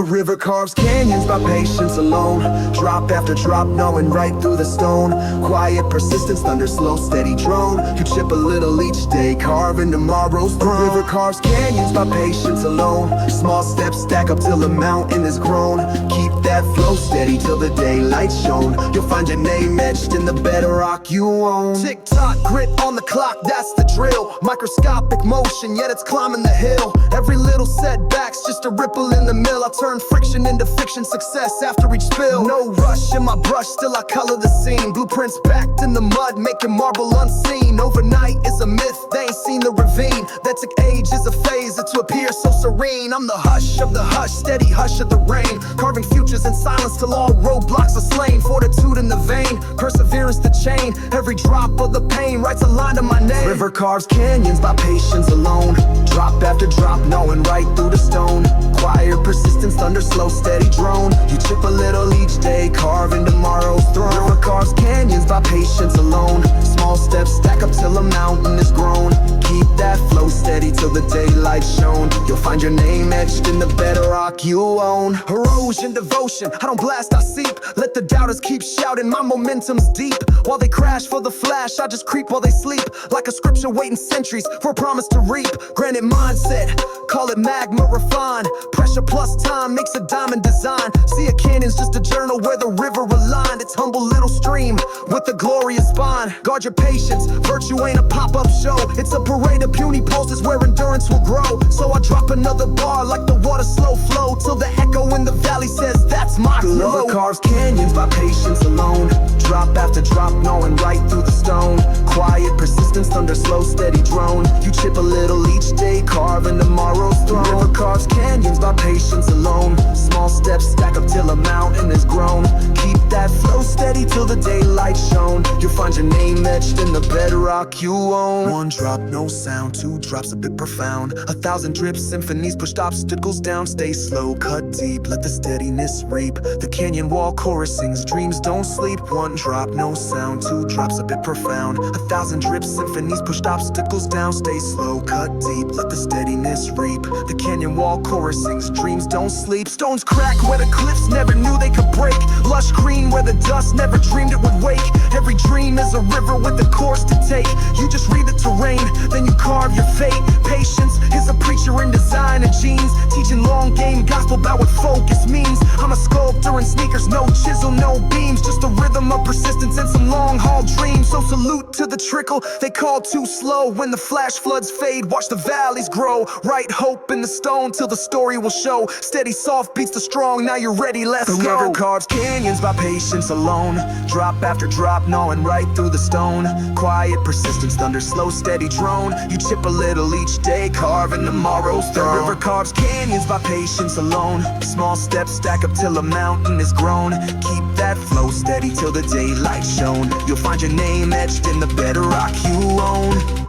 river carves canyons by patience alone. Drop after drop, knowing right through the stone. Quiet persistence, thunder, slow, steady drone. You chip a little each day, carving tomorrow's throne. The river carves canyons by patience alone. Small steps stack up till the mountain is grown. Keep that flow steady till the daylight's shown. You'll find your name etched in the bedrock you own. Tick-tock, grit on the clock, that's the drill. Microscopic motion, yet it's climbing the hill. Every little setback's just a ripple in the mill. I turn friction into fiction, success after each spill. No rush in my brush, still I color the scene. Blueprints backed in the mud, making marble unseen. Overnight is a myth, they ain't seen the ravine. That took age is a phase, it to appear so serene. I'm the hush of the hush, steady hush of the rain. Carving futures in silence till all roadblocks are slain. Fortitude in the vein, perseverance the chain. Every drop of the pain writes a line to my name. River carves canyons by patience alone. Drop after drop, knowing right through the stone. Quiet persistence, thunder, slow, steady drone. You chip a little each day, carving tomorrow's throne. River carves canyons by patience alone. Small steps stack up till a mountain is grown. Keep that flow steady till the daylight's shown. You'll find your name etched in the bedrock you own. Erosion Devotion, I don't blast, I seep. Let the doubters keep shouting, my momentum's deep. While they crash for the flash, I just creep while they sleep. Like a scripture waiting centuries for a promise to reap. Granite mindset, call it magma refined. Pressure plus time makes a diamond design. See, a canyon's just a journal where the river aligned. It's humble little stream with a glorious spine. Guard your patience, virtue ain't a pop-up show. It's a parade of puny pulses where endurance will grow. So I drop another bar like the water slow flow, till the echo in the valley says that's my flow. The river carves canyons by patience alone. Drop after drop, knowing right through the stone. Quiet persistence, thunder, slow, steady drone. You chip a little each day, carving tomorrow's throne. The river carves canyons by patience alone. Small steps stack up till a mountain is grown. Keep that flow steady till the daylight's shown. You'll find your name etched in the bedrock you own. One drop, no sound. Two drops, a bit profound. 1,000 drips, symphonies, pushed obstacles down. Stay slow, cut deep, let the steadiness reap. The canyon wall chorus sings, dreams don't sleep. One drop, no sound. Two drops, a bit profound. 1,000 drips, symphonies, pushed obstacles down. Stay slow, cut deep, let the steadiness reap. The canyon wall chorus sings, dreams don't sleep. Stones crack where the cliffs never knew they could break. Lush green where the dust never dreamed it would wake. Every dream is a river with a course to take. You just read the terrain, then you carve your fate. Patience is a preacher in design and genes, teaching long game gospel about what focus means. I'm a sculptor in sneakers, no chisel, no beams. Just a rhythm of persistence and some long haul dreams. So salute to the trickle they call too slow. When the flash floods fade, watch the valleys grow. Write hope in the stone till the story will show. Steady soft beats the strong, now you're ready, let's go. The river carves canyons by patience alone. Drop after drop, knowing right through the stone. Quiet persistence, thunder, slow, steady drone. You chip a little each day, carving tomorrow's throne. The river carves canyons by patience alone. Small steps stack up till a mountain is grown. Keep that flow steady till the daylight's shown. You'll find your name etched in the bedrock you own.